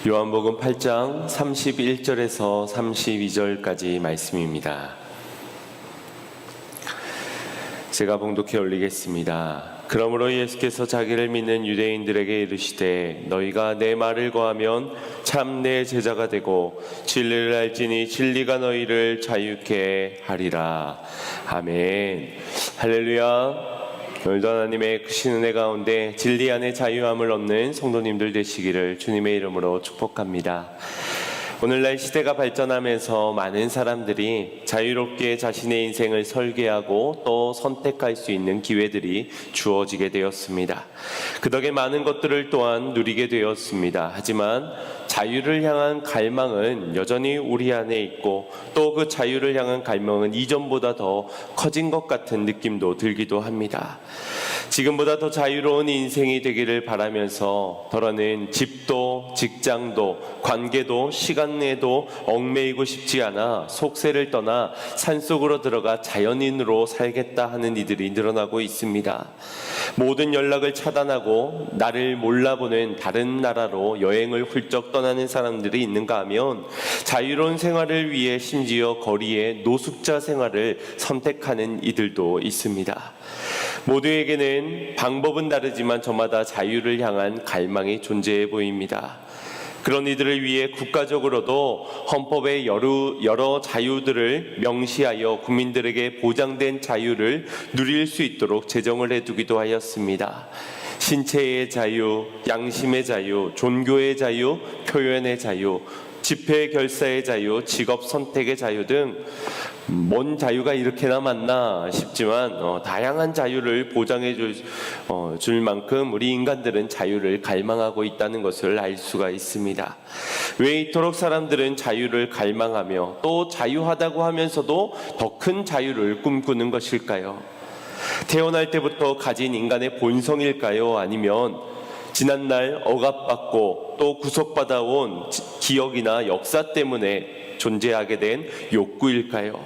요한복음 8장 31절에서 32절까지 말씀입니다. 제가 봉독해 올리겠습니다. 그러므로 예수께서 자기를 믿는 유대인들에게 이르시되 너희가 내 말을 거하면 참 내 제자가 되고 진리를 알지니 진리가 너희를 자유케 하리라. 아멘. 할렐루야. 오늘도 하나님의 크신 은혜 가운데 진리 안에 자유함을 얻는 성도님들 되시기를 주님의 이름으로 축복합니다. 오늘날 시대가 발전하면서 많은 사람들이 자유롭게 자신의 인생을 설계하고 또 선택할 수 있는 기회들이 주어지게 되었습니다. 그 덕에 많은 것들을 또한 누리게 되었습니다. 하지만 자유를 향한 갈망은 여전히 우리 안에 있고 또 그 자유를 향한 갈망은 이전보다 더 커진 것 같은 느낌도 들기도 합니다. 지금보다 더 자유로운 인생이 되기를 바라면서 더러는 집도 직장도 관계도 시간에도 얽매이고 싶지 않아 속세를 떠나 산속으로 들어가 자연인으로 살겠다 하는 이들이 늘어나고 있습니다. 모든 연락을 차단하고 나를 몰라보는 다른 나라로 여행을 훌쩍 떠나는 사람들이 있는가 하면 자유로운 생활을 위해 심지어 거리에 노숙자 생활을 선택하는 이들도 있습니다. 모두에게는 방법은 다르지만 저마다 자유를 향한 갈망이 존재해 보입니다. 그런 이들을 위해 국가적으로도 헌법의 여러 자유들을 명시하여 국민들에게 보장된 자유를 누릴 수 있도록 제정을 해두기도 하였습니다. 신체의 자유, 양심의 자유, 종교의 자유, 표현의 자유, 집회 결사의 자유, 직업 선택의 자유 등 뭔 자유가 이렇게나 많나 싶지만 다양한 자유를 보장해 줄 만큼 우리 인간들은 자유를 갈망하고 있다는 것을 알 수가 있습니다. 왜 이토록 사람들은 자유를 갈망하며 또 자유하다고 하면서도 더 큰 자유를 꿈꾸는 것일까요? 태어날 때부터 가진 인간의 본성일까요? 아니면 지난날 억압받고 또 구속받아온 기억이나 역사 때문에 존재하게 된 욕구일까요?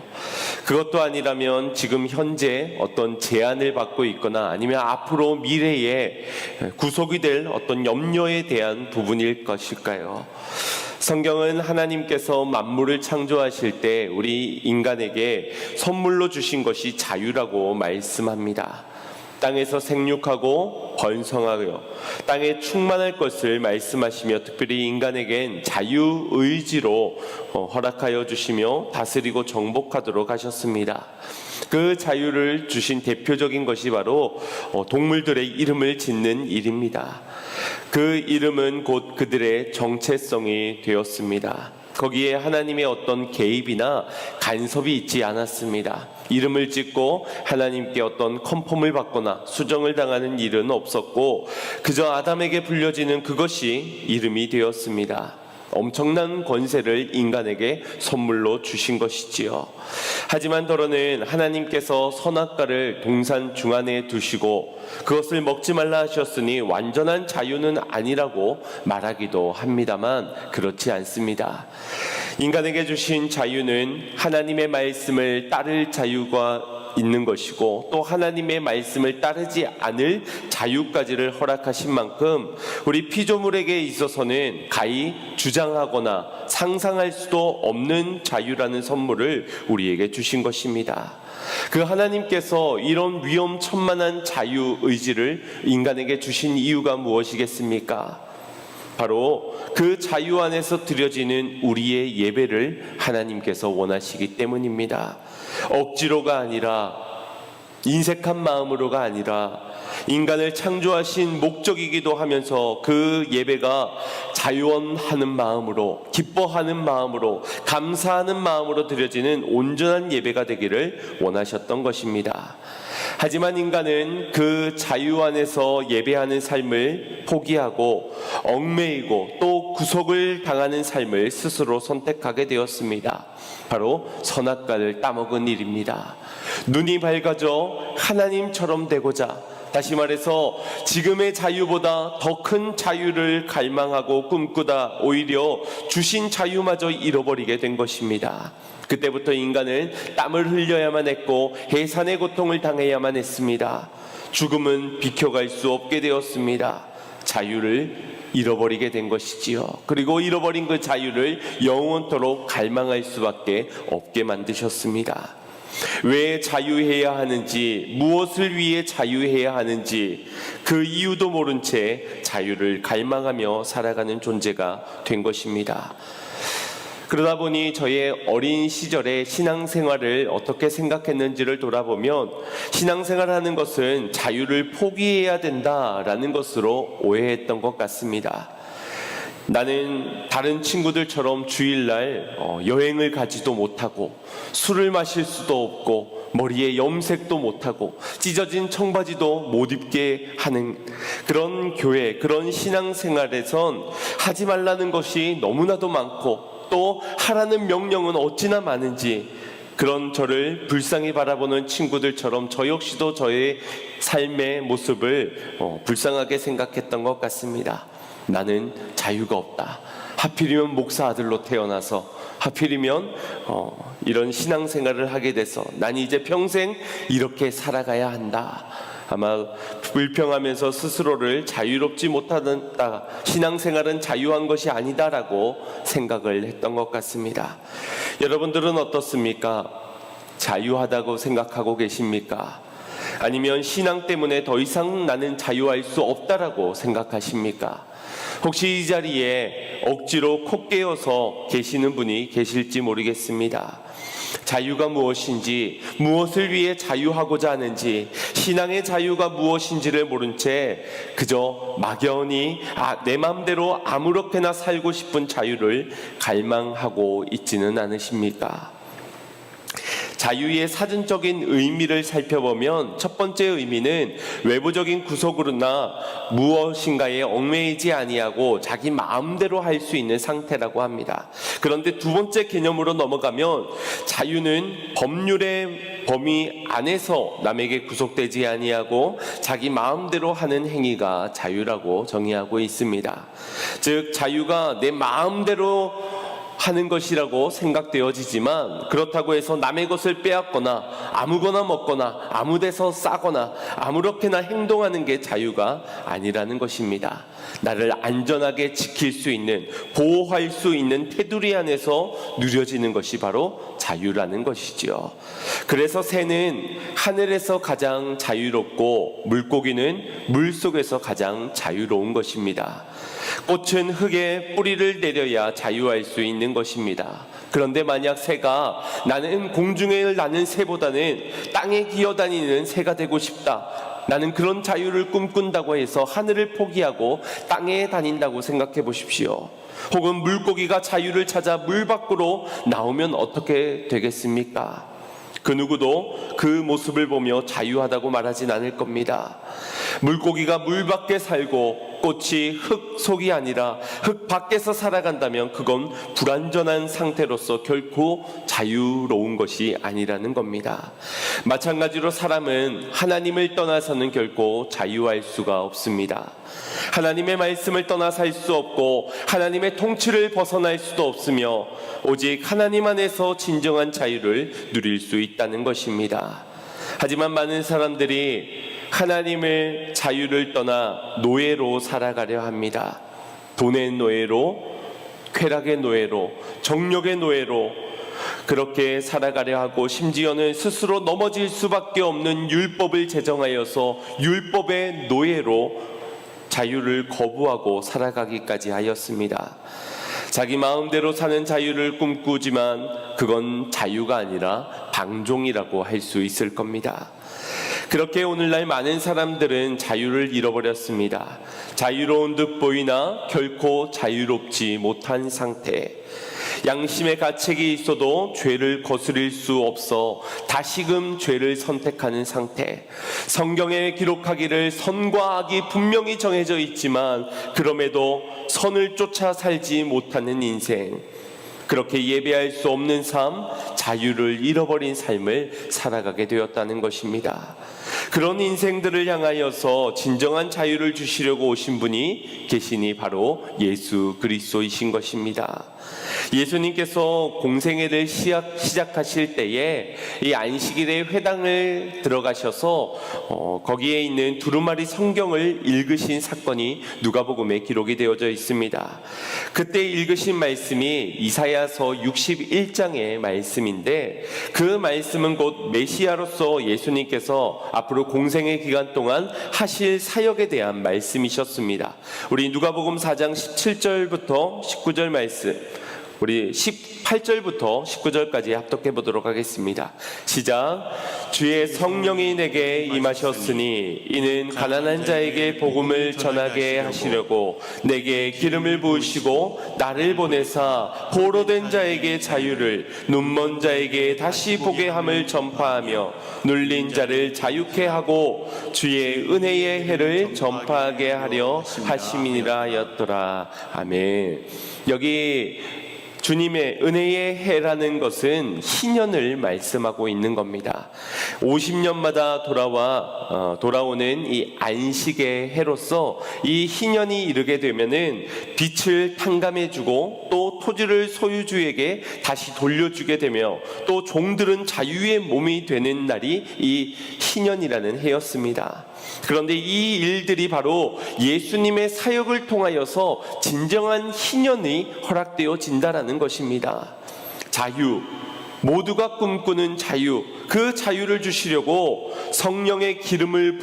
그것도 아니라면 지금 현재 어떤 제한을 받고 있거나 아니면 앞으로 미래에 구속이 될 어떤 염려에 대한 부분일 것일까요? 성경은 하나님께서 만물을 창조하실 때 우리 인간에게 선물로 주신 것이 자유라고 말씀합니다. 땅에서 생육하고 번성하여 땅에 충만할 것을 말씀하시며 특별히 인간에겐 자유의지로 허락하여 주시며 다스리고 정복하도록 하셨습니다. 그 자유를 주신 대표적인 것이 바로 동물들의 이름을 짓는 일입니다. 그 이름은 곧 그들의 정체성이 되었습니다. 거기에 하나님의 어떤 개입이나 간섭이 있지 않았습니다. 이름을 짓고 하나님께 어떤 컨펌을 받거나 수정을 당하는 일은 없었고 그저 아담에게 불려지는 그것이 이름이 되었습니다. 엄청난 권세를 인간에게 선물로 주신 것이지요. 하지만 더러는 하나님께서 선악과를 동산 중앙에 두시고 그것을 먹지 말라 하셨으니 완전한 자유는 아니라고 말하기도 합니다만 그렇지 않습니다. 인간에게 주신 자유는 하나님의 말씀을 따를 자유가 있는 것이고 또 하나님의 말씀을 따르지 않을 자유까지를 허락하신 만큼 우리 피조물에게 있어서는 가히 주장하거나 상상할 수도 없는 자유라는 선물을 우리에게 주신 것입니다. 그 하나님께서 이런 위험천만한 자유의지를 인간에게 주신 이유가 무엇이겠습니까? 바로 그 자유 안에서 드려지는 우리의 예배를 하나님께서 원하시기 때문입니다. 억지로가 아니라 인색한 마음으로가 아니라 인간을 창조하신 목적이기도 하면서 그 예배가 자원하는 마음으로 기뻐하는 마음으로 감사하는 마음으로 드려지는 온전한 예배가 되기를 원하셨던 것입니다. 하지만 인간은 그 자유 안에서 예배하는 삶을 포기하고 얽매이고 또 구속을 당하는 삶을 스스로 선택하게 되었습니다. 바로 선악과를 따먹은 일입니다. 눈이 밝아져 하나님처럼 되고자 다시 말해서 지금의 자유보다 더 큰 자유를 갈망하고 꿈꾸다 오히려 주신 자유마저 잃어버리게 된 것입니다. 그때부터 인간은 땀을 흘려야만 했고 해산의 고통을 당해야만 했습니다. 죽음은 비켜갈 수 없게 되었습니다. 자유를 잃어버리게 된 것이지요. 그리고 잃어버린 그 자유를 영원토록 갈망할 수밖에 없게 만드셨습니다. 왜 자유해야 하는지, 무엇을 위해 자유해야 하는지 그 이유도 모른 채 자유를 갈망하며 살아가는 존재가 된 것입니다. 그러다 보니 저의 어린 시절의 신앙생활을 어떻게 생각했는지를 돌아보면 신앙생활하는 것은 자유를 포기해야 된다라는 것으로 오해했던 것 같습니다. 나는 다른 친구들처럼 주일날 여행을 가지도 못하고 술을 마실 수도 없고 머리에 염색도 못하고 찢어진 청바지도 못 입게 하는 그런 교회, 그런 신앙생활에선 하지 말라는 것이 너무나도 많고 또 하라는 명령은 어찌나 많은지 그런 저를 불쌍히 바라보는 친구들처럼 저 역시도 저의 삶의 모습을 불쌍하게 생각했던 것 같습니다. 나는 자유가 없다. 하필이면 목사 아들로 태어나서 하필이면 이런 신앙생활을 하게 돼서 난 이제 평생 이렇게 살아가야 한다. 아마 불평하면서 스스로를 자유롭지 못하다, 신앙생활은 자유한 것이 아니다라고 생각을 했던 것 같습니다. 여러분들은 어떻습니까? 자유하다고 생각하고 계십니까? 아니면 신앙 때문에 더 이상 나는 자유할 수 없다라고 생각하십니까? 혹시 이 자리에 억지로 콕 깨어서 계시는 분이 계실지 모르겠습니다. 자유가 무엇인지, 무엇을 위해 자유하고자 하는지, 신앙의 자유가 무엇인지를 모른 채 그저 막연히 내 마음대로 아무렇게나 살고 싶은 자유를 갈망하고 있지는 않으십니까? 자유의 사전적인 의미를 살펴보면 첫 번째 의미는 외부적인 구속으로나 무엇인가에 얽매이지 아니하고 자기 마음대로 할 수 있는 상태라고 합니다. 그런데 두 번째 개념으로 넘어가면 자유는 법률의 범위 안에서 남에게 구속되지 아니하고 자기 마음대로 하는 행위가 자유라고 정의하고 있습니다. 즉 자유가 내 마음대로 하는 것이라고 생각되어지지만 그렇다고 해서 남의 것을 빼앗거나 아무거나 먹거나 아무 데서 싸거나 아무렇게나 행동하는 게 자유가 아니라는 것입니다. 나를 안전하게 지킬 수 있는, 보호할 수 있는 테두리 안에서 누려지는 것이 바로 자유라는 것이지요. 그래서 새는 하늘에서 가장 자유롭고 물고기는 물속에서 가장 자유로운 것입니다. 꽃은 흙에 뿌리를 내려야 자유할 수 있는 것입니다. 그런데 만약 새가 나는 공중에 나는 새보다는 땅에 기어다니는 새가 되고 싶다, 나는 그런 자유를 꿈꾼다고 해서 하늘을 포기하고 땅에 다닌다고 생각해 보십시오. 혹은 물고기가 자유를 찾아 물 밖으로 나오면 어떻게 되겠습니까? 그 누구도 그 모습을 보며 자유하다고 말하진 않을 겁니다. 물고기가 물 밖에 살고 꽃이 흙 속이 아니라 흙 밖에서 살아간다면 그건 불완전한 상태로서 결코 자유로운 것이 아니라는 겁니다. 마찬가지로 사람은 하나님을 떠나서는 결코 자유할 수가 없습니다. 하나님의 말씀을 떠나 살 수 없고 하나님의 통치를 벗어날 수도 없으며 오직 하나님 안에서 진정한 자유를 누릴 수 있다는 것입니다. 하지만 많은 사람들이 하나님의 자유를 떠나 노예로 살아가려 합니다. 돈의 노예로, 쾌락의 노예로, 정욕의 노예로 그렇게 살아가려 하고 심지어는 스스로 넘어질 수밖에 없는 율법을 제정하여서 율법의 노예로 자유를 거부하고 살아가기까지 하였습니다. 자기 마음대로 사는 자유를 꿈꾸지만 그건 자유가 아니라 방종이라고 할 수 있을 겁니다. 그렇게 오늘날 많은 사람들은 자유를 잃어버렸습니다. 자유로운 듯 보이나 결코 자유롭지 못한 상태. 양심의 가책이 있어도 죄를 거스릴 수 없어 다시금 죄를 선택하는 상태. 성경에 기록하기를 선과 악이 분명히 정해져 있지만 그럼에도 선을 쫓아 살지 못하는 인생. 그렇게 예배할 수 없는 삶, 자유를 잃어버린 삶을 살아가게 되었다는 것입니다. 그런 인생들을 향하여서 진정한 자유를 주시려고 오신 분이 계시니 바로 예수 그리스도이신 것입니다. 예수님께서 공생애를 시작하실 때에 이 안식일에 회당을 들어가셔서 거기에 있는 두루마리 성경을 읽으신 사건이 누가복음에 기록이 되어져 있습니다. 그때 읽으신 말씀이 이사야서 61장의 말씀인데, 그 말씀은 곧 메시아로서 예수님께서 앞으로 공생의 기간 동안 하실 사역에 대한 말씀이셨습니다. 우리 누가복음 4장 17절부터 19절 말씀, 우리 18절부터 19절까지 합독해 보도록 하겠습니다. 시작. 주의 성령이 내게 임하셨으니 이는 가난한 자에게 복음을 전하게 하시려고 내게 기름을 부으시고 나를 보내사 포로된 자에게 자유를, 눈먼 자에게 다시 보게 함을 전파하며 눌린 자를 자유케 하고 주의 은혜의 해를 전파하게 하려 하심이니라 하였더라. 아멘. 여기 주님의 은혜의 해라는 것은 희년을 말씀하고 있는 겁니다. 50년마다 돌아오는 이 안식의 해로서 이 희년이 이르게 되면은 빛을 탕감해주고 또 토지를 소유주에게 다시 돌려주게 되며 또 종들은 자유의 몸이 되는 날이 이 희년이라는 해였습니다. 그런데 이 일들이 바로 예수님의 사역을 통하여서 진정한 희년이 허락되어진다라는 것입니다. 자유, 모두가 꿈꾸는 자유, 그 자유를 주시려고 성령의 기름을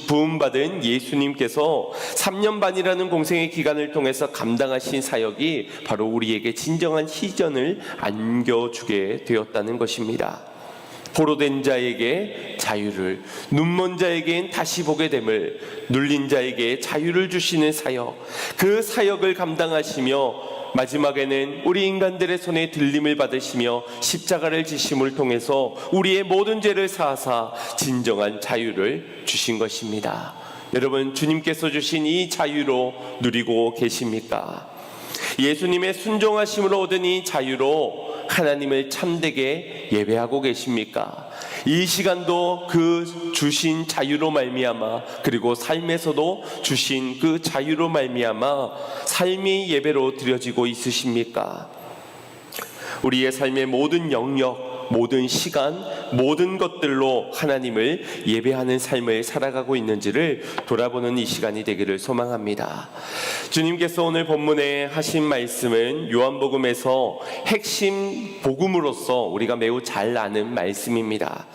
부음받은 예수님께서 3년 반이라는 공생의 기간을 통해서 감당하신 사역이 바로 우리에게 진정한 희전을 안겨주게 되었다는 것입니다. 포로된 자에게 자유를, 눈먼 자에겐 다시 보게 됨을, 눌린 자에게 자유를 주시는 사역, 그 사역을 감당하시며 마지막에는 우리 인간들의 손에 들림을 받으시며 십자가를 지심을 통해서 우리의 모든 죄를 사하사 진정한 자유를 주신 것입니다. 여러분, 주님께서 주신 이 자유로 누리고 계십니까? 예수님의 순종하심으로 얻은 이 자유로 하나님을 참되게 예배하고 계십니까? 이 시간도 그 주신 자유로 말미암아, 그리고 삶에서도 주신 그 자유로 말미암아 삶이 예배로 드려지고 있으십니까? 우리의 삶의 모든 영역, 모든 시간, 모든 것들로 하나님을 예배하는 삶을 살아가고 있는지를 돌아보는 이 시간이 되기를 소망합니다. 주님께서 오늘 본문에 하신 말씀은 요한복음에서 핵심 복음으로서 우리가 매우 잘 아는 말씀입니다.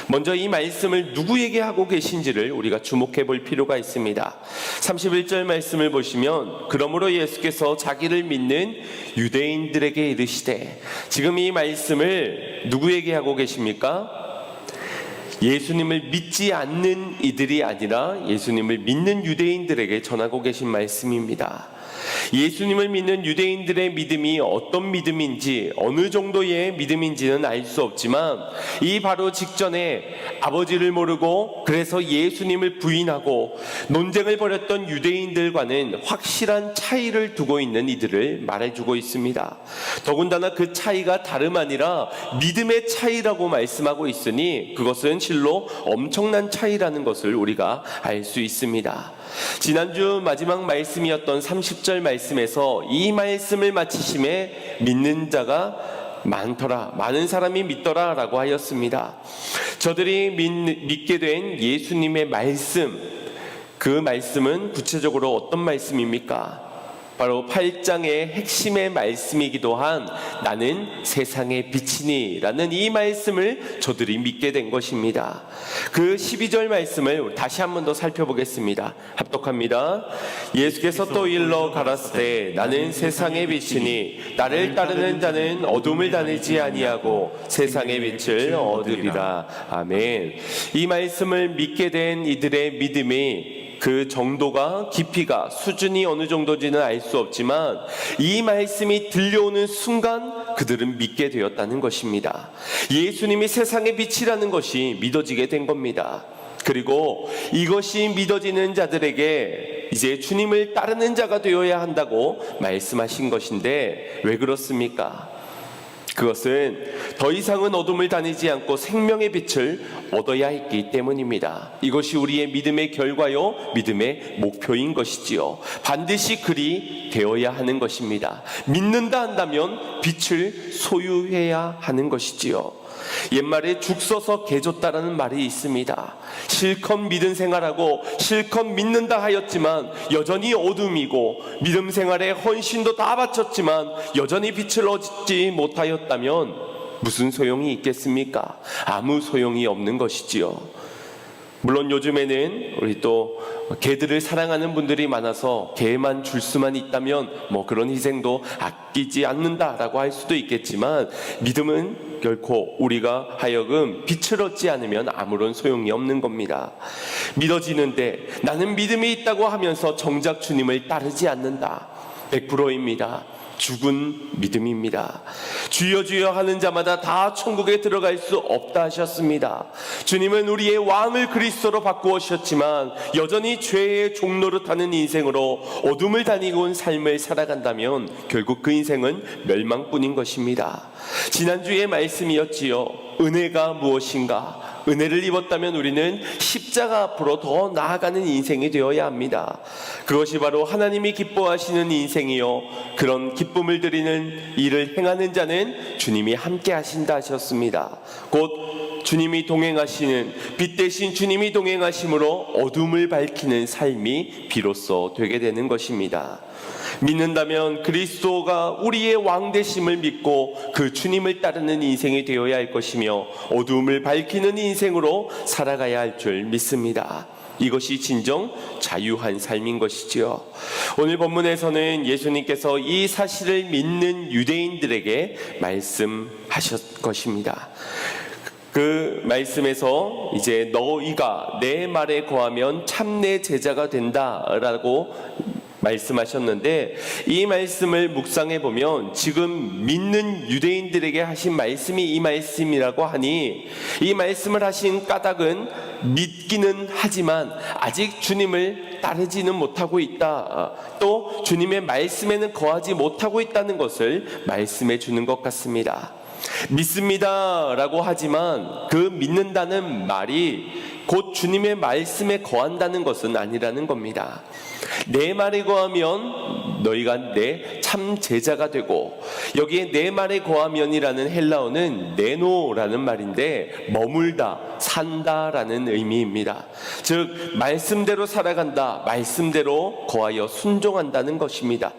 먼저 이 말씀을 누구에게 하고 계신지를 우리가 주목해 볼 필요가 있습니다. 31절 말씀을 보시면, 그러므로 예수께서 자기를 믿는 유대인들에게 이르시되, 지금 이 말씀을 누구에게 하고 계십니까? 예수님을 믿지 않는 이들이 아니라 예수님을 믿는 유대인들에게 전하고 계신 말씀입니다. 예수님을 믿는 유대인들의 믿음이 어떤 믿음인지, 어느 정도의 믿음인지는 알 수 없지만, 이 바로 직전에 아버지를 모르고 그래서 예수님을 부인하고 논쟁을 벌였던 유대인들과는 확실한 차이를 두고 있는 이들을 말해주고 있습니다. 더군다나 그 차이가 다름 아니라 믿음의 차이라고 말씀하고 있으니 그것은 실로 엄청난 차이라는 것을 우리가 알 수 있습니다. 지난주 마지막 말씀이었던 30절 말씀에서 이 말씀을 마치심에 믿는 자가 많더라, 많은 사람이 믿더라 라고 하였습니다. 저들이 믿게 된 예수님의 말씀, 그 말씀은 구체적으로 어떤 말씀입니까? 바로 8장의 핵심의 말씀이기도 한 나는 세상의 빛이니 라는 이 말씀을 저들이 믿게 된 것입니다. 그 12절 말씀을 다시 한 번 더 살펴보겠습니다. 합독합니다. 예수께서 또 일러 가라사대 나는 세상의 빛이니 나를 따르는 자는 어둠을 다니지 아니하고 세상의 빛을 얻으리라. 아멘. 이 말씀을 믿게 된 이들의 믿음이 그 정도가, 깊이가, 수준이 어느 정도인지는 알 수 없지만 이 말씀이 들려오는 순간 그들은 믿게 되었다는 것입니다. 예수님이 세상의 빛이라는 것이 믿어지게 된 겁니다. 그리고 이것이 믿어지는 자들에게 이제 주님을 따르는 자가 되어야 한다고 말씀하신 것인데, 왜 그렇습니까? 그것은 더 이상은 어둠을 다니지 않고 생명의 빛을 얻어야 했기 때문입니다. 이것이 우리의 믿음의 결과요, 믿음의 목표인 것이지요. 반드시 그리 되어야 하는 것입니다. 믿는다 한다면 빛을 소유해야 하는 것이지요. 옛말에 죽 써서 개 줬다라는 말이 있습니다. 실컷 믿음 생활하고 실컷 믿는다 하였지만 여전히 어둠이고, 믿음 생활에 헌신도 다 바쳤지만 여전히 빛을 얻지 못하였다면 무슨 소용이 있겠습니까? 아무 소용이 없는 것이지요. 물론 요즘에는 우리 또 개들을 사랑하는 분들이 많아서 개만 줄 수만 있다면 그런 희생도 아끼지 않는다라고 할 수도 있겠지만, 믿음은 결코 우리가 하여금 빛을 얻지 않으면 아무런 소용이 없는 겁니다. 믿어지는데 나는 믿음이 있다고 하면서 정작 주님을 따르지 않는다, 100%입니다. 죽은 믿음입니다. 주여 주여 하는 자마다 다 천국에 들어갈 수 없다 하셨습니다. 주님은 우리의 왕을 그리스도로 바꾸셨지만 여전히 죄의 종노릇하는 인생으로 어둠을 다니고 온 삶을 살아간다면 결국 그 인생은 멸망뿐인 것입니다. 지난주의 말씀이었지요. 은혜가 무엇인가? 은혜를 입었다면 우리는 십자가 앞으로 더 나아가는 인생이 되어야 합니다. 그것이 바로 하나님이 기뻐하시는 인생이요, 그런 기쁨을 드리는 일을 행하는 자는 주님이 함께 하신다 하셨습니다. 곧 주님이 동행하시는, 빛 대신 주님이 동행하심으로 어둠을 밝히는 삶이 비로소 되게 되는 것입니다. 믿는다면 그리스도가 우리의 왕 되심을 믿고 그 주님을 따르는 인생이 되어야 할 것이며 어두움을 밝히는 인생으로 살아가야 할 줄 믿습니다. 이것이 진정 자유한 삶인 것이지요. 오늘 본문에서는 예수님께서 이 사실을 믿는 유대인들에게 말씀하셨 것입니다. 그 말씀에서 이제 너희가 내 말에 거하면 참 내 제자가 된다라고 말씀하셨는데, 이 말씀을 묵상해 보면 지금 믿는 유대인들에게 하신 말씀이 이 말씀이라고 하니, 이 말씀을 하신 까닭은 믿기는 하지만 아직 주님을 따르지는 못하고 있다, 또 주님의 말씀에는 거하지 못하고 있다는 것을 말씀해 주는 것 같습니다. 믿습니다 라고 하지만 그 믿는다는 말이 곧 주님의 말씀에 거한다는 것은 아니라는 겁니다. 내 말에 거하면 너희가 내 참 제자가 되고, 여기에 내 말에 거하면이라는 헬라어는 네노라는 말인데 머물다, 산다라는 의미입니다. 즉 말씀대로 살아간다, 말씀대로 거하여 순종한다는 것입니다.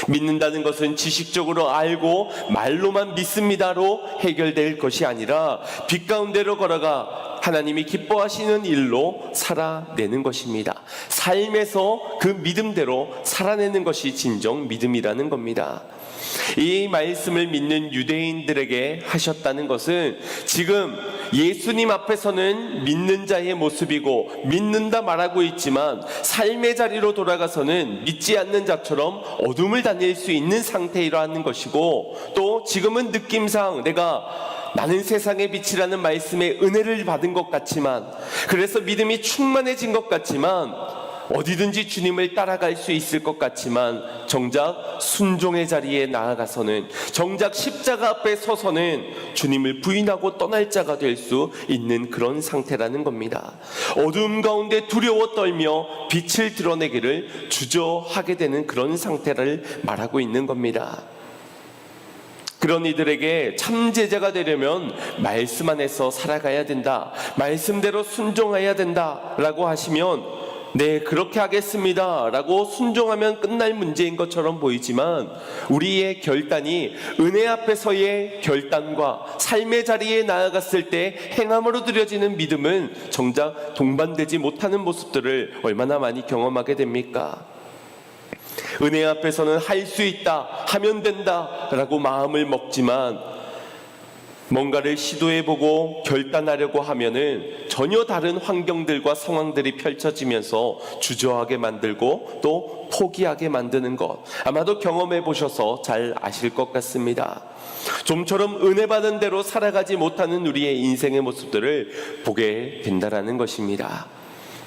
믿는다는 것은 지식적으로 알고 말로만 믿습니다로 해결될 것이 아니라 빛 가운데로 걸어가 하나님이 기뻐하시는 일로 살아내는 것입니다. 삶에서 그 믿음대로 살아내는 것이 진정 믿음이라는 겁니다. 이 말씀을 믿는 유대인들에게 하셨다는 것은 지금 예수님 앞에서는 믿는 자의 모습이고 믿는다 말하고 있지만 삶의 자리로 돌아가서는 믿지 않는 자처럼 어둠을 다닐 수 있는 상태이라는 것이고, 또 지금은 느낌상 나는 세상의 빛이라는 말씀에 은혜를 받은 것 같지만, 그래서 믿음이 충만해진 것 같지만, 어디든지 주님을 따라갈 수 있을 것 같지만 정작 순종의 자리에 나아가서는, 정작 십자가 앞에 서서는 주님을 부인하고 떠날 자가 될 수 있는 그런 상태라는 겁니다. 어둠 가운데 두려워 떨며 빛을 드러내기를 주저하게 되는 그런 상태를 말하고 있는 겁니다. 그런 이들에게 참 제자가 되려면 말씀 안에서 살아가야 된다, 말씀대로 순종해야 된다라고 하시면 네, 그렇게 하겠습니다 라고 순종하면 끝날 문제인 것처럼 보이지만, 우리의 결단이 은혜 앞에서의 결단과 삶의 자리에 나아갔을 때 행함으로 드려지는 믿음은 정작 동반되지 못하는 모습들을 얼마나 많이 경험하게 됩니까? 은혜 앞에서는 할 수 있다, 하면 된다 라고 마음을 먹지만 뭔가를 시도해보고 결단하려고 하면은 전혀 다른 환경들과 상황들이 펼쳐지면서 주저하게 만들고 또 포기하게 만드는 것, 아마도 경험해 보셔서 잘 아실 것 같습니다. 좀처럼 은혜 받은 대로 살아가지 못하는 우리의 인생의 모습들을 보게 된다라는 것입니다.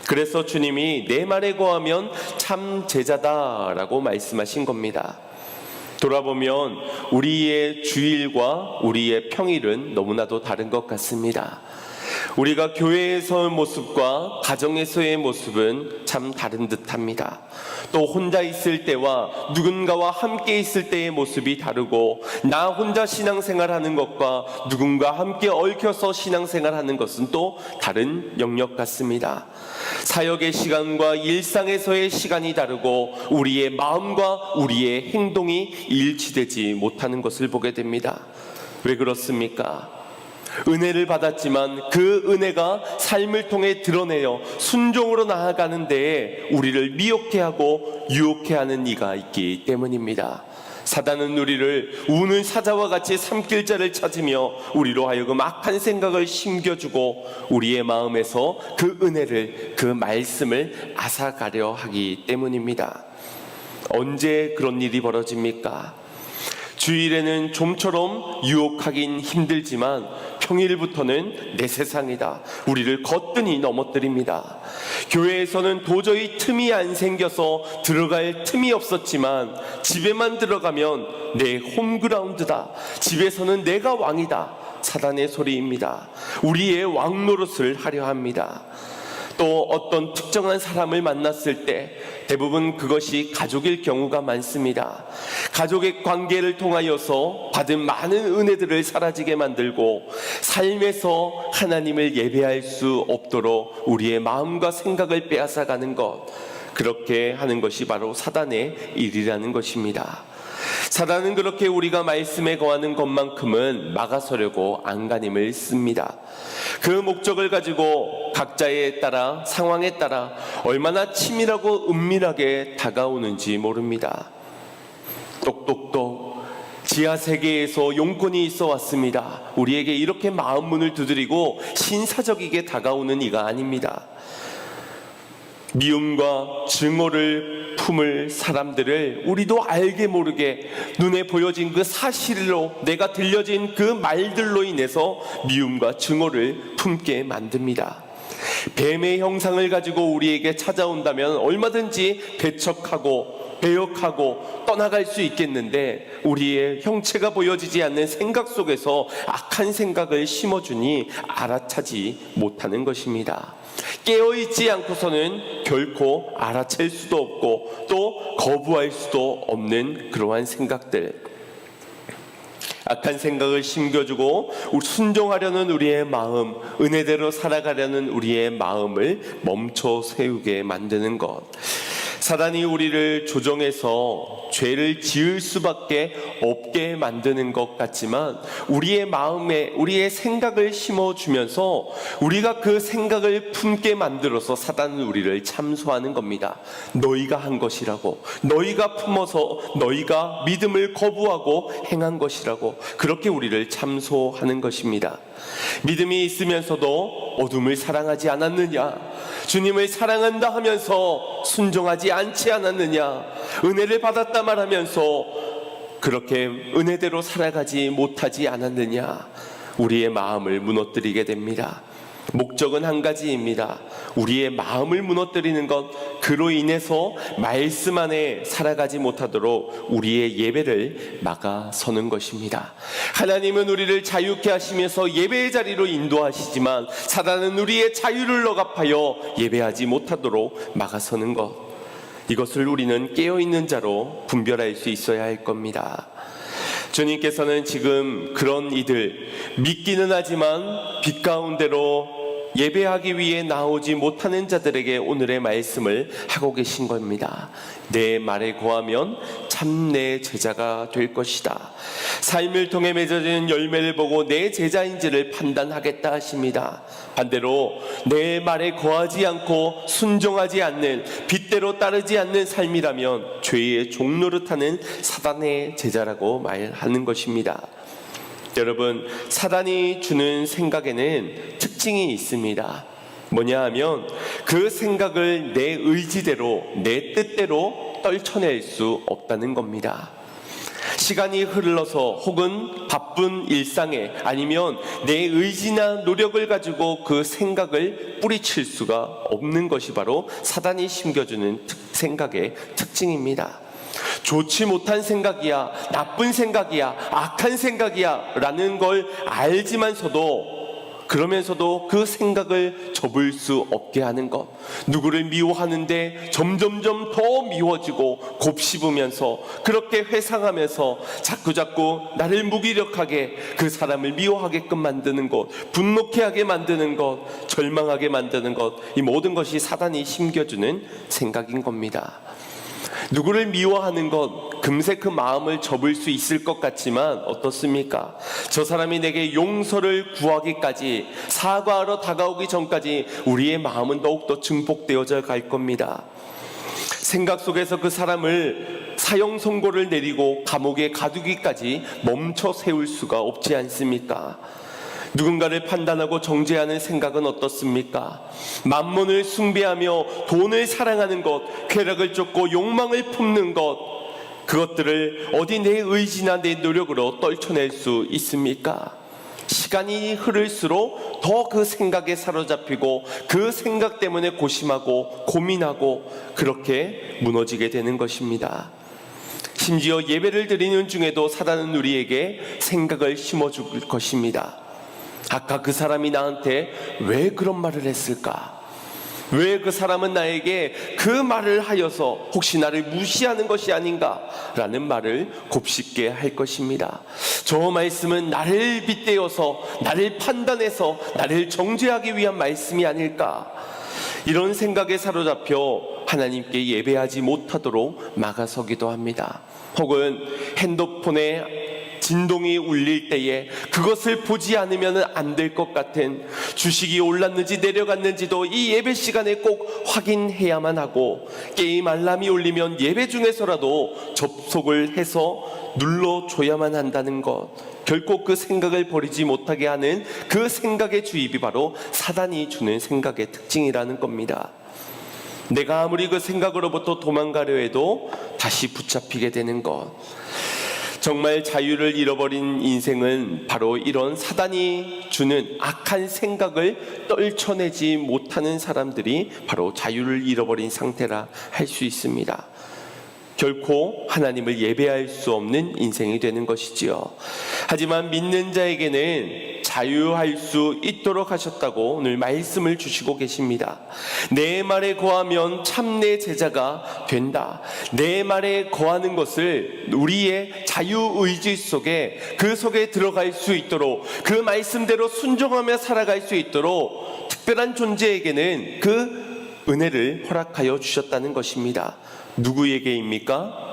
그래서 주님이 내 말에 거하면 참 제자다라고 말씀하신 겁니다. 돌아보면 우리의 주일과 우리의 평일은 너무나도 다른 것 같습니다. 우리가 교회에서의 모습과 가정에서의 모습은 참 다른 듯합니다. 또 혼자 있을 때와 누군가와 함께 있을 때의 모습이 다르고, 나 혼자 신앙생활하는 것과 누군가 함께 얽혀서 신앙생활하는 것은 또 다른 영역 같습니다. 사역의 시간과 일상에서의 시간이 다르고, 우리의 마음과 우리의 행동이 일치되지 못하는 것을 보게 됩니다. 왜 그렇습니까? 은혜를 받았지만 그 은혜가 삶을 통해 드러내어 순종으로 나아가는 데에 우리를 미혹해 하고 유혹해 하는 이가 있기 때문입니다. 사단은 우리를 우는 사자와 같이 삼킬 자를 찾으며 우리로 하여금 악한 생각을 심겨주고 우리의 마음에서 그 은혜를, 그 말씀을 앗아가려 하기 때문입니다. 언제 그런 일이 벌어집니까? 주일에는 좀처럼 유혹하긴 힘들지만 평일부터는 내 세상이다, 우리를 거뜬히 넘어뜨립니다. 교회에서는 도저히 틈이 안 생겨서 들어갈 틈이 없었지만 집에만 들어가면 내 홈그라운드다, 집에서는 내가 왕이다, 사단의 소리입니다. 우리의 왕 노릇을 하려 합니다. 또 어떤 특정한 사람을 만났을 때 대부분 그것이 가족일 경우가 많습니다. 가족의 관계를 통하여서 받은 많은 은혜들을 사라지게 만들고 삶에서 하나님을 예배할 수 없도록 우리의 마음과 생각을 빼앗아가는 것, 그렇게 하는 것이 바로 사단의 일이라는 것입니다. 사단은 그렇게 우리가 말씀에 거하는 것만큼은 막아서려고 안간힘을 씁니다. 그 목적을 가지고 각자에 따라, 상황에 따라 얼마나 치밀하고 은밀하게 다가오는지 모릅니다. 똑똑똑, 지하세계에서 용건이 있어 왔습니다. 우리에게 이렇게 마음문을 두드리고 신사적이게 다가오는 이가 아닙니다. 미움과 증오를 품을 사람들을 우리도 알게 모르게 눈에 보여진 그 사실로, 내가 들려진 그 말들로 인해서 미움과 증오를 품게 만듭니다. 뱀의 형상을 가지고 우리에게 찾아온다면 얼마든지 배척하고 배역하고 떠나갈 수 있겠는데, 우리의 형체가 보여지지 않는 생각 속에서 악한 생각을 심어주니 알아차지 못하는 것입니다. 깨어있지 않고서는 결코 알아챌 수도 없고 또 거부할 수도 없는 그러한 생각들, 악한 생각을 심겨주고 순종하려는 우리의 마음, 은혜대로 살아가려는 우리의 마음을 멈춰 세우게 만드는 것, 사단이 우리를 조정해서 죄를 지을 수밖에 없게 만드는 것 같지만 우리의 마음에 우리의 생각을 심어주면서 우리가 그 생각을 품게 만들어서 사단은 우리를 참소하는 겁니다. 너희가 한 것이라고, 너희가 품어서 너희가 믿음을 거부하고 행한 것이라고, 그렇게 우리를 참소하는 것입니다. 믿음이 있으면서도 어둠을 사랑하지 않았느냐, 주님을 사랑한다 하면서 순종하지 않지 않았느냐, 은혜를 받았다 말하면서 그렇게 은혜대로 살아가지 못하지 않았느냐, 우리의 마음을 무너뜨리게 됩니다. 목적은 한 가지입니다. 우리의 마음을 무너뜨리는 것, 그로 인해서 말씀 안에 살아가지 못하도록 우리의 예배를 막아서는 것입니다. 하나님은 우리를 자유케 하시면서 예배의 자리로 인도하시지만 사단은 우리의 자유를 억압하여 예배하지 못하도록 막아서는 것, 이것을 우리는 깨어있는 자로 분별할 수 있어야 할 겁니다. 주님께서는 지금 그런 이들, 믿기는 하지만 빛 가운데로 예배하기 위해 나오지 못하는 자들에게 오늘의 말씀을 하고 계신 겁니다. 내 말에 거하면 참 내 제자가 될 것이다. 삶을 통해 맺어지는 열매를 보고 내 제자인지를 판단하겠다 하십니다. 반대로 내 말에 거하지 않고 순종하지 않는, 빛대로 따르지 않는 삶이라면 죄의 종노릇하는 사단의 제자라고 말하는 것입니다. 여러분, 사단이 주는 생각에는 특징이 있습니다. 뭐냐 하면 그 생각을 내 의지대로, 내 뜻대로 떨쳐낼 수 없다는 겁니다. 시간이 흘러서 혹은 바쁜 일상에, 아니면 내 의지나 노력을 가지고 그 생각을 뿌리칠 수가 없는 것이 바로 사단이 심겨주는 생각의 특징입니다. 좋지 못한 생각이야, 나쁜 생각이야, 악한 생각이야 라는 걸 알지만서도 그러면서도 그 생각을 접을 수 없게 하는 것, 누구를 미워하는데 점점점 더 미워지고 곱씹으면서 그렇게 회상하면서 자꾸자꾸 나를 무기력하게, 그 사람을 미워하게끔 만드는 것, 분노케 하게 만드는 것, 절망하게 만드는 것, 이 모든 것이 사단이 심겨주는 생각인 겁니다. 누구를 미워하는 것, 금세 그 마음을 접을 수 있을 것 같지만 어떻습니까? 저 사람이 내게 용서를 구하기까지, 사과하러 다가오기 전까지 우리의 마음은 더욱더 증폭되어져 갈 겁니다. 생각 속에서 그 사람을 사형 선고를 내리고 감옥에 가두기까지 멈춰 세울 수가 없지 않습니까? 누군가를 판단하고 정죄하는 생각은 어떻습니까? 만몬을 숭배하며 돈을 사랑하는 것, 쾌락을 쫓고 욕망을 품는 것, 그것들을 어디 내 의지나 내 노력으로 떨쳐낼 수 있습니까? 시간이 흐를수록 더 그 생각에 사로잡히고 그 생각 때문에 고심하고 고민하고 그렇게 무너지게 되는 것입니다. 심지어 예배를 드리는 중에도 사단은 우리에게 생각을 심어줄 것입니다. 아까 그 사람이 나한테 왜 그런 말을 했을까? 왜 그 사람은 나에게 그 말을 하여서 혹시 나를 무시하는 것이 아닌가? 라는 말을 곱씹게 할 것입니다. 저 말씀은 나를 빗대어서, 나를 판단해서 나를 정죄하기 위한 말씀이 아닐까? 이런 생각에 사로잡혀 하나님께 예배하지 못하도록 막아서기도 합니다. 혹은 핸드폰에 진동이 울릴 때에 그것을 보지 않으면 안 될 것 같은, 주식이 올랐는지 내려갔는지도 이 예배 시간에 꼭 확인해야만 하고, 게임 알람이 울리면 예배 중에서라도 접속을 해서 눌러줘야만 한다는 것, 결코 그 생각을 버리지 못하게 하는 그 생각의 주입이 바로 사단이 주는 생각의 특징이라는 겁니다. 내가 아무리 그 생각으로부터 도망가려 해도 다시 붙잡히게 되는 것, 정말 자유를 잃어버린 인생은 바로 이런 사단이 주는 악한 생각을 떨쳐내지 못하는 사람들이 바로 자유를 잃어버린 상태라 할 수 있습니다. 결코 하나님을 예배할 수 없는 인생이 되는 것이지요. 하지만 믿는 자에게는 자유할 수 있도록 하셨다고 오늘 말씀을 주시고 계십니다. 내 말에 거하면 참 내 제자가 된다. 내 말에 거하는 것을 우리의 자유의지 속에, 그 속에 들어갈 수 있도록, 그 말씀대로 순종하며 살아갈 수 있도록 특별한 존재에게는 그 은혜를 허락하여 주셨다는 것입니다. 누구에게입니까?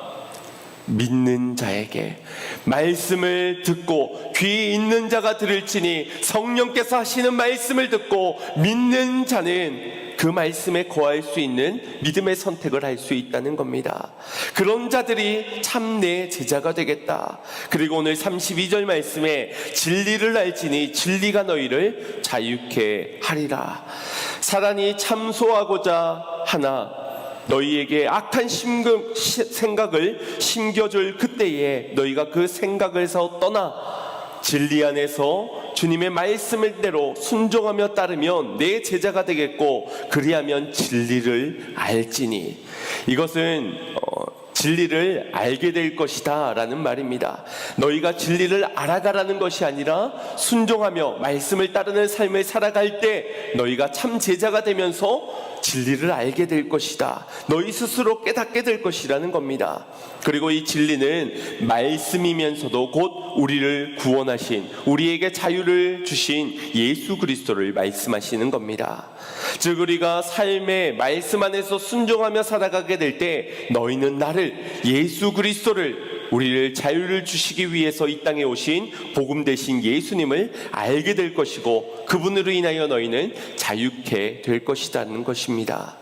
믿는 자에게. 말씀을 듣고 귀 있는 자가 들을지니, 성령께서 하시는 말씀을 듣고 믿는 자는 그 말씀에 거할 수 있는 믿음의 선택을 할 수 있다는 겁니다. 그런 자들이 참 내 제자가 되겠다. 그리고 오늘 32절 말씀에 진리를 알지니 진리가 너희를 자유케 하리라. 사단이 참소하고자 하나 너희에게 악한 생각을 심겨줄 그때에 너희가 그 생각에서 떠나 진리 안에서 주님의 말씀대로 순종하며 따르면 내 제자가 되겠고, 그리하면 진리를 알지니, 이것은 진리를 알게 될 것이다 라는 말입니다. 너희가 진리를 알아가라는 것이 아니라 순종하며 말씀을 따르는 삶을 살아갈 때 너희가 참 제자가 되면서 진리를 알게 될 것이다. 너희 스스로 깨닫게 될 것이라는 겁니다. 그리고 이 진리는 말씀이면서도 곧 우리를 구원하신, 우리에게 자유를 주신 예수 그리스도를 말씀하시는 겁니다. 즉 우리가 삶의 말씀 안에서 순종하며 살아가게 될 때 너희는 나를, 예수 그리스도를, 우리를 자유를 주시기 위해서 이 땅에 오신 복음 되신 예수님을 알게 될 것이고, 그분으로 인하여 너희는 자유케 될 것이라는 것입니다.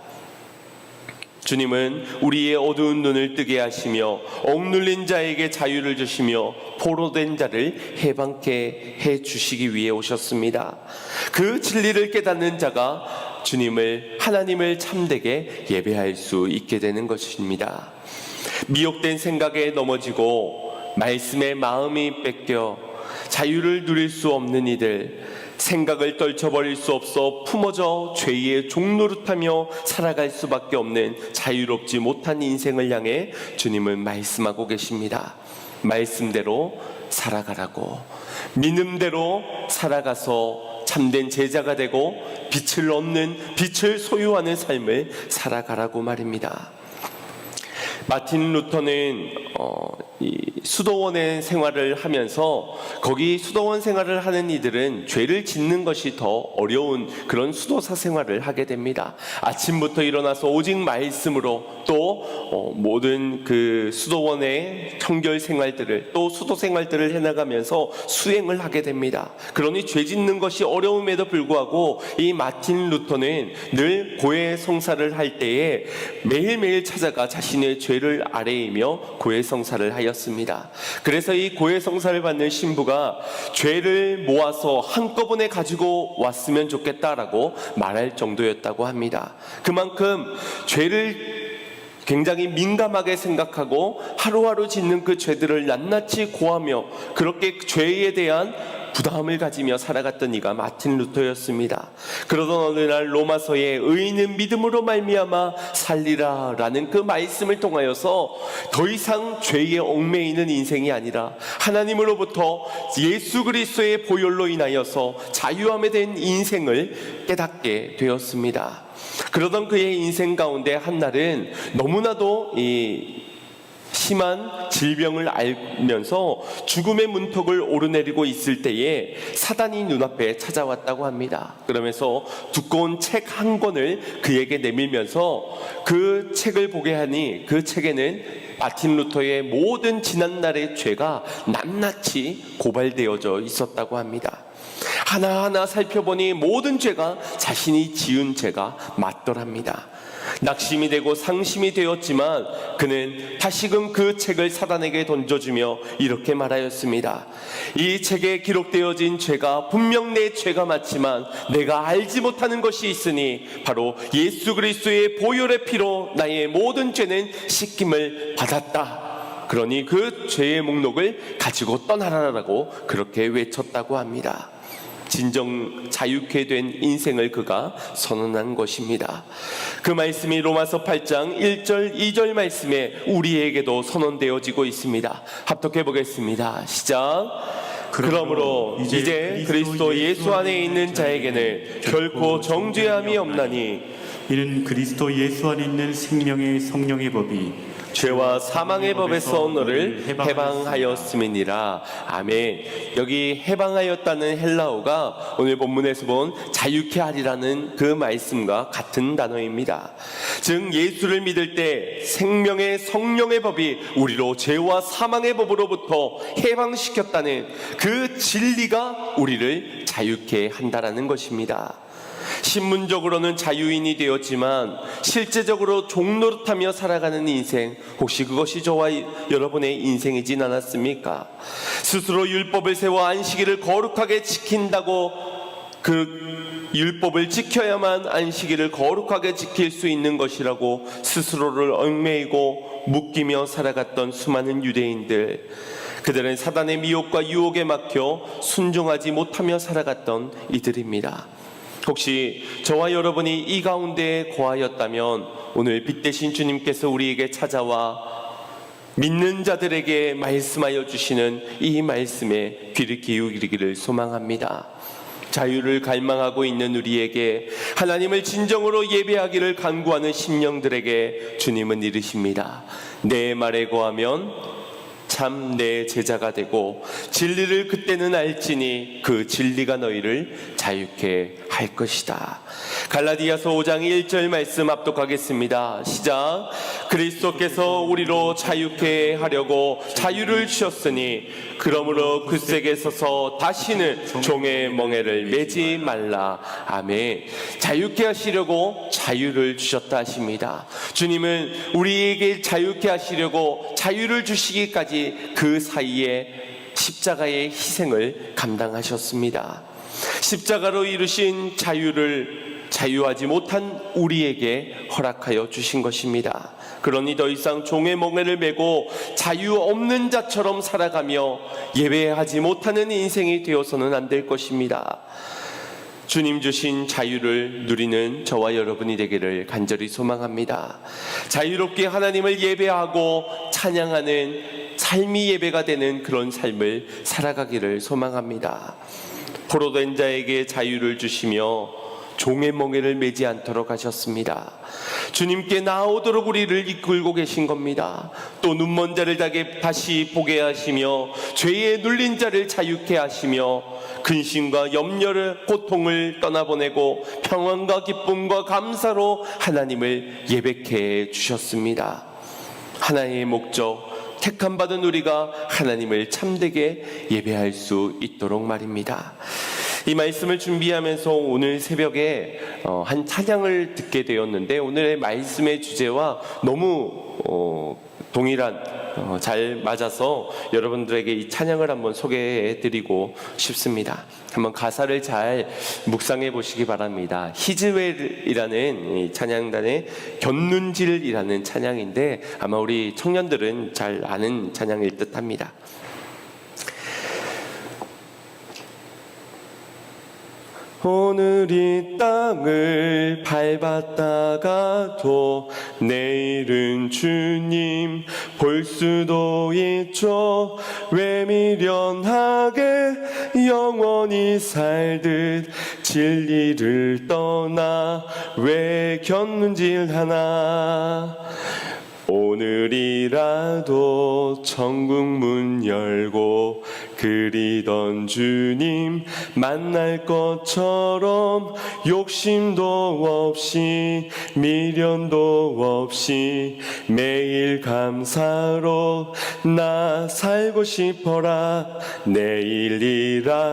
주님은 우리의 어두운 눈을 뜨게 하시며 억눌린 자에게 자유를 주시며 포로된 자를 해방케 해 주시기 위해 오셨습니다. 그 진리를 깨닫는 자가 주님을, 하나님을 참되게 예배할 수 있게 되는 것입니다. 미혹된 생각에 넘어지고 말씀에 마음이 뺏겨 자유를 누릴 수 없는 이들, 생각을 떨쳐버릴 수 없어 품어져 죄의 종노릇하며 살아갈 수밖에 없는 자유롭지 못한 인생을 향해 주님은 말씀하고 계십니다. 말씀대로 살아가라고, 믿음대로 살아가서 참된 제자가 되고 빛을 얻는, 빛을 소유하는 삶을 살아가라고 말입니다. 마틴 루터는 이 수도원의 생활을 하면서, 거기 수도원 생활을 하는 이들은 죄를 짓는 것이 더 어려운 그런 수도사 생활을 하게 됩니다. 아침부터 일어나서 오직 말씀으로 또 모든 그 수도원의 청결 생활들을, 또 수도 생활들을 해나가면서 수행을 하게 됩니다. 그러니 죄 짓는 것이 어려움에도 불구하고 이 마틴 루터는 늘 고해 성사를 할 때에 매일매일 찾아가 자신의 죄를 아뢰이며 고해 성사를 하였습니다. 그래서 이 고해 성사를 받는 신부가 죄를 모아서 한꺼번에 가지고 왔으면 좋겠다라고 말할 정도였다고 합니다. 그만큼 죄를 굉장히 민감하게 생각하고 하루하루 짓는 그 죄들을 낱낱이 고하며 그렇게 죄에 대한 부담을 가지며 살아갔던 이가 마틴 루터였습니다. 그러던 어느 날 로마서에 의인은 믿음으로 말미암아 살리라 라는 그 말씀을 통하여서 더 이상 죄에 얽매이는 인생이 아니라 하나님으로부터 예수 그리스도의 보혈로 인하여서 자유함에 대한 인생을 깨닫게 되었습니다. 그러던 그의 인생 가운데 한날은 너무나도 심한 질병을 앓면서 죽음의 문턱을 오르내리고 있을 때에 사단이 눈앞에 찾아왔다고 합니다. 그러면서 두꺼운 책 한 권을 그에게 내밀면서 그 책을 보게 하니 그 책에는 마틴 루터의 모든 지난날의 죄가 낱낱이 고발되어져 있었다고 합니다. 하나하나 살펴보니 모든 죄가 자신이 지은 죄가 맞더랍니다. 낙심이 되고 상심이 되었지만 그는 다시금 그 책을 사단에게 던져주며 이렇게 말하였습니다. 이 책에 기록되어진 죄가 분명 내 죄가 맞지만 내가 알지 못하는 것이 있으니 바로 예수 그리스도의 보혈의 피로 나의 모든 죄는 씻김을 받았다. 그러니 그 죄의 목록을 가지고 떠나라라고 그렇게 외쳤다고 합니다. 진정 자유케 된 인생을 그가 선언한 것입니다. 그 말씀이 로마서 8장 1절 2절 말씀에 우리에게도 선언되어지고 있습니다. 합독해 보겠습니다. 시작. 그러므로 이제 그리스도 예수 안에 있는 자에게는 결코 정죄함이 없나니 이는 그리스도 예수 안에 있는 생명의 성령의 법이 죄와 사망의 법에서 너를 해방하였음이니라. 아멘. 여기 해방하였다는 헬라어가 오늘 본문에서 본 자유케 하리라는 그 말씀과 같은 단어입니다. 즉 예수를 믿을 때 생명의 성령의 법이 우리로 죄와 사망의 법으로부터 해방시켰다는 그 진리가 우리를 자유케 한다라는 것입니다. 신문적으로는 자유인이 되었지만 실제적으로 종노릇하며 살아가는 인생, 혹시 그것이 저와 여러분의 인생이진 않았습니까? 스스로 율법을 세워 안식일을 거룩하게 지킨다고 그 율법을 지켜야만 안식일을 거룩하게 지킬 수 있는 것이라고 스스로를 얽매이고 묶이며 살아갔던 수많은 유대인들, 그들은 사단의 미혹과 유혹에 막혀 순종하지 못하며 살아갔던 이들입니다. 혹시 저와 여러분이 이 가운데에 거하였다면 오늘 빛 대신 주님께서 우리에게 찾아와 믿는 자들에게 말씀하여 주시는 이 말씀에 귀를 기울이기를 소망합니다. 자유를 갈망하고 있는 우리에게, 하나님을 진정으로 예배하기를 간구하는 심령들에게 주님은 이르십니다. 내 말에 거하면 참 내 제자가 되고 진리를 그때는 알지니 그 진리가 너희를 자유케 할 것이다. 갈라디아서 5장 1절 말씀 합독하겠습니다. 시작. 그리스도께서 우리로 자유케 하려고 자유를 주셨으니 그러므로 굳세게 서서 다시는 종의 멍에를 매지 말라. 아멘. 자유케 하시려고 자유를 주셨다 하십니다. 주님은 우리에게 자유케 하시려고 자유를 주시기까지 그 사이에 십자가의 희생을 감당하셨습니다. 십자가로 이루신 자유를 자유하지 못한 우리에게 허락하여 주신 것입니다. 그러니 더 이상 종의 멍에를 메고 자유 없는 자처럼 살아가며 예배하지 못하는 인생이 되어서는 안 될 것입니다. 주님 주신 자유를 누리는 저와 여러분이 되기를 간절히 소망합니다. 자유롭게 하나님을 예배하고 찬양하는 삶이 예배가 되는 그런 삶을 살아가기를 소망합니다. 포로된 자에게 자유를 주시며 종의 멍에를 매지 않도록 하셨습니다. 주님께 나오도록 우리를 이끌고 계신 겁니다. 또 눈먼 자를 다시 보게 하시며 죄에 눌린 자를 자유케 하시며 근심과 염려를 고통을 떠나보내고 평안과 기쁨과 감사로 하나님을 예배케 주셨습니다. 하나님의 목적, 택함받은 우리가 하나님을 참되게 예배할 수 있도록 말입니다. 이 말씀을 준비하면서 오늘 새벽에 한 찬양을 듣게 되었는데, 오늘의 말씀의 주제와 너무 동일한 잘 맞아서 여러분들에게 이 찬양을 한번 소개해 드리고 싶습니다. 한번 가사를 잘 묵상해 보시기 바랍니다. 히즈웰이라는 이 찬양단의 곁눈질이라는 찬양인데, 아마 우리 청년들은 잘 아는 찬양일 듯 합니다. 오늘 이 땅을 밟았다가도 내일은 주님 볼 수도 있죠. 왜 미련하게 영원히 살듯 진리를 떠나 왜 곁눈질하나. 오늘이라도 천국 문 열고 그리던 주님 만날 것처럼 욕심도 없이 미련도 없이 매일 감사로 나 살고 싶어라. 내일이라도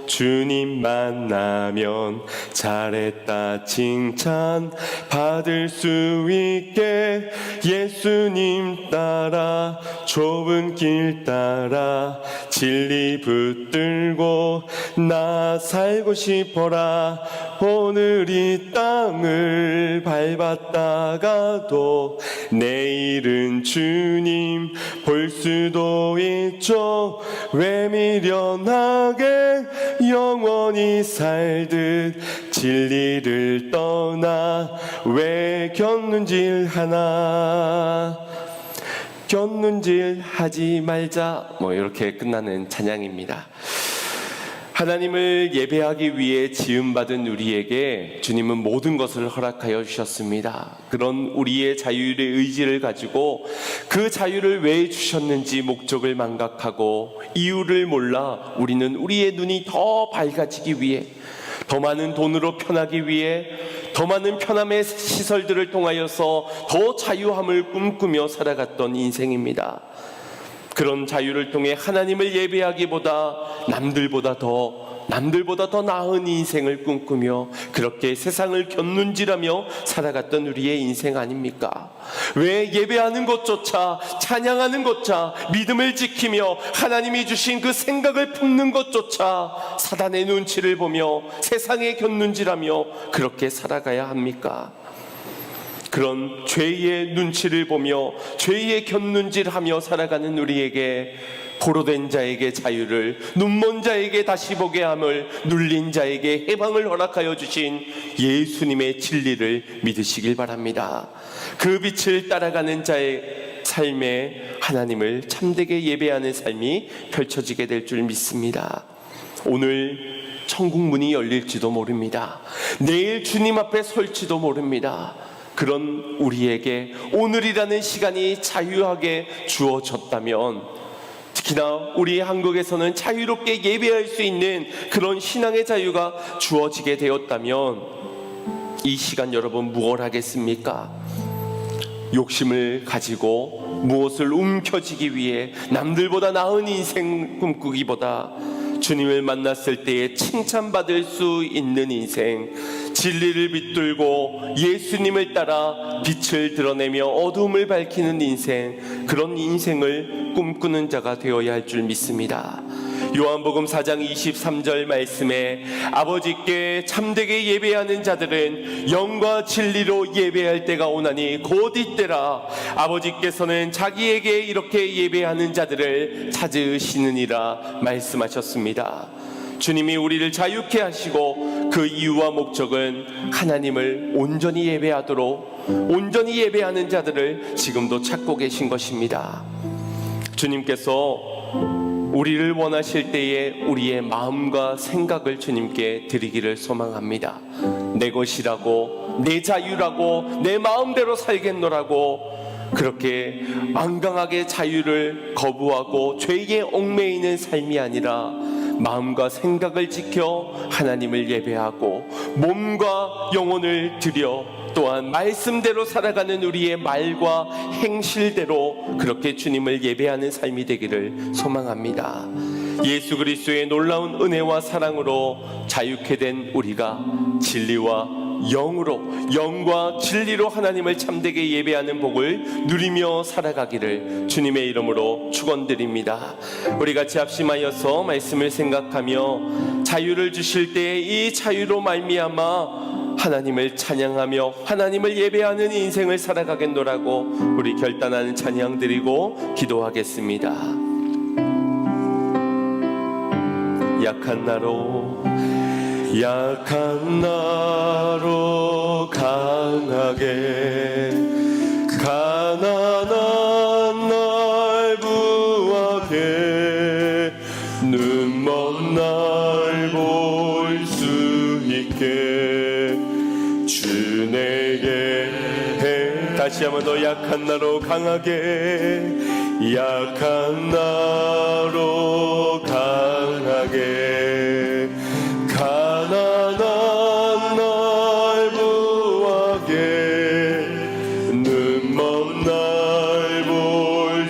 주님 만나면 잘했다 칭찬 받을 수 있게 예수님 따라 좁은 길 따라 진리 붙들고 나 살고 싶어라. 오늘 이 땅을 밟았다가도 내일은 주님 볼 수도 있죠. 왜 미련하게 영원히 살듯 진리를 떠나 왜 곁눈질하나. 곁눈질 하지 말자, 이렇게 끝나는 찬양입니다. 하나님을 예배하기 위해 지음받은 우리에게 주님은 모든 것을 허락하여 주셨습니다. 그런 우리의 자유의 의지를 가지고 그 자유를 왜 주셨는지 목적을 망각하고 이유를 몰라 우리는 우리의 눈이 더 밝아지기 위해, 더 많은 돈으로 편하기 위해, 더 많은 편함의 시설들을 통하여서 더 자유함을 꿈꾸며 살아갔던 인생입니다. 그런 자유를 통해 하나님을 예배하기보다 남들보다 더 나은 인생을 꿈꾸며 그렇게 세상을 곁눈질하며 살아갔던 우리의 인생 아닙니까? 왜 예배하는 것조차, 찬양하는 것조차, 믿음을 지키며 하나님이 주신 그 생각을 품는 것조차 사단의 눈치를 보며 세상에 곁눈질하며 그렇게 살아가야 합니까? 그런 죄의 눈치를 보며 죄의 곁눈질하며 살아가는 우리에게 포로된 자에게 자유를, 눈먼 자에게 다시 보게 함을, 눌린 자에게 해방을 허락하여 주신 예수님의 진리를 믿으시길 바랍니다. 그 빛을 따라가는 자의 삶에 하나님을 참되게 예배하는 삶이 펼쳐지게 될 줄 믿습니다. 오늘 천국 문이 열릴지도 모릅니다. 내일 주님 앞에 설지도 모릅니다. 그런 우리에게 오늘이라는 시간이 자유하게 주어졌다면, 특히나 우리 한국에서는 자유롭게 예배할 수 있는 그런 신앙의 자유가 주어지게 되었다면, 이 시간 여러분 무엇을 하겠습니까? 욕심을 가지고 무엇을 움켜쥐기 위해 남들보다 나은 인생 꿈꾸기보다 주님을 만났을 때에 칭찬받을 수 있는 인생, 진리를 붙들고 예수님을 따라 빛을 드러내며 어두움을 밝히는 인생, 그런 인생을 꿈꾸는 자가 되어야 할 줄 믿습니다. 요한복음 4장 23절 말씀에 아버지께 참되게 예배하는 자들은 영과 진리로 예배할 때가 오나니 곧 이때라. 아버지께서는 자기에게 이렇게 예배하는 자들을 찾으시느니라 말씀하셨습니다. 주님이 우리를 자유케 하시고 그 이유와 목적은 하나님을 온전히 예배하도록, 온전히 예배하는 자들을 지금도 찾고 계신 것입니다. 주님께서 우리를 원하실 때에 우리의 마음과 생각을 주님께 드리기를 소망합니다. 내 것이라고, 내 자유라고, 내 마음대로 살겠노라고 그렇게 완강하게 자유를 거부하고 죄에 얽매이는 삶이 아니라 마음과 생각을 지켜 하나님을 예배하고 몸과 영혼을 들여 또한 말씀대로 살아가는 우리의 말과 행실대로 그렇게 주님을 예배하는 삶이 되기를 소망합니다. 예수 그리스도의 놀라운 은혜와 사랑으로 자유케 된 우리가 진리와 영으로, 영과 진리로 하나님을 참되게 예배하는 복을 누리며 살아가기를 주님의 이름으로 축원드립니다. 우리 같이 합심하여서 말씀을 생각하며 자유를 주실 때에 이 자유로 말미암아 하나님을 찬양하며 하나님을 예배하는 인생을 살아가겠노라고 우리 결단하는 찬양 드리고 기도하겠습니다. 약한 나로 강하게 가난한 날 부하게 눈먼 날 볼 수 있게 주 내게 다시 한번 더 약한 나로 강하게 약한 나로 강하게 가난한 날 부하게 눈먼 날 볼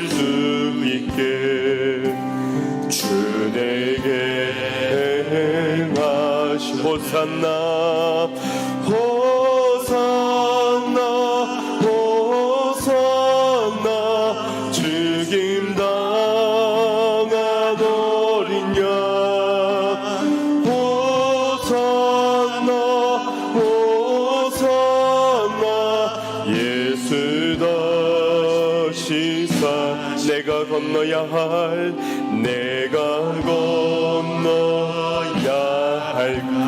수 있게 주 내게 행하시 호산나 호산나 호산나 죽임 당한 어린 양 호산나 호산나 예수 다시 사 내가 건너야 할까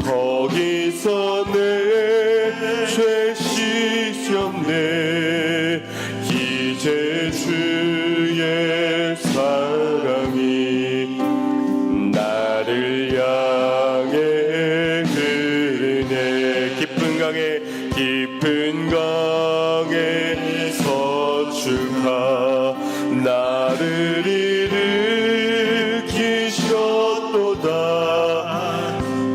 거기서 내 죄 씻었네 이제 주의 사랑이 나를 향해 흐르네 깊은 강에 서축하 나를 일으키셨도다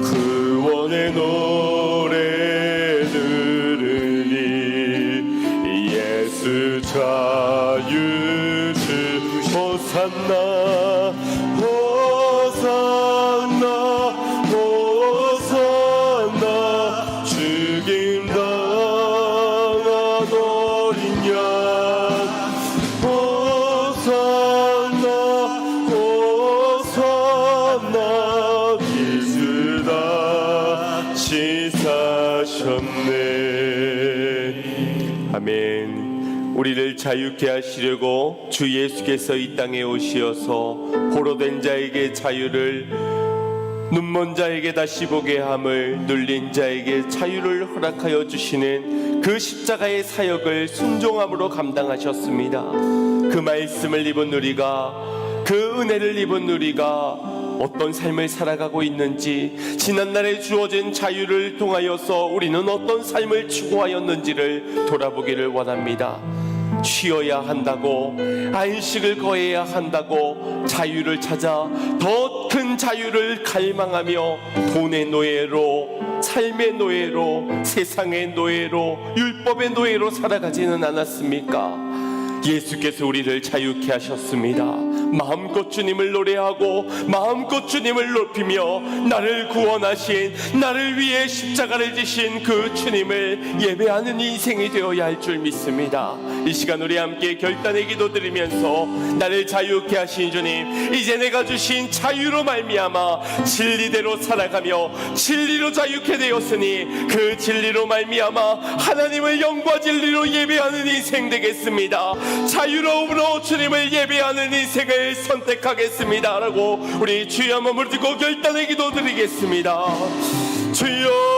구원의 노래 들으니 예수 자유 주 호산나 호산나 호산나 죽임 당한 어린 양 호산나 호산나 예수 다시 사셨네. 아멘. 우리를 자유케 하시려고 주 예수께서 이 땅에 오시어서 포로된 자에게 자유를, 눈먼 자에게 다시 보게 함을, 눌린 자에게 자유를 허락하여 주시는 그 십자가의 사역을 순종함으로 감당하셨습니다. 그 말씀을 입은 우리가, 그 은혜를 입은 우리가 어떤 삶을 살아가고 있는지, 지난날에 주어진 자유를 통하여서 우리는 어떤 삶을 추구하였는지를 돌아보기를 원합니다. 쉬어야 한다고, 안식을 거해야 한다고 자유를 찾아 더 큰 자유를 갈망하며 돈의 노예로, 삶의 노예로, 세상의 노예로, 율법의 노예로 살아가지는 않았습니까? 예수께서 우리를 자유케 하셨습니다. 마음껏 주님을 노래하고 마음껏 주님을 높이며 나를 구원하신, 나를 위해 십자가를 지신 그 주님을 예배하는 인생이 되어야 할 줄 믿습니다. 이 시간 우리 함께 결단의 기도 드리면서 나를 자유케 하신 주님, 이제 내가 주신 자유로 말미암아 진리대로 살아가며 진리로 자유케 되었으니 그 진리로 말미암아 하나님을 영과 진리로 예배하는 인생 되겠습니다. 자유로움으로 주님을 예배하는 인생을 선택하겠습니다 라고 우리 주여 한번 부르고 결단의 기도 드리겠습니다. 주여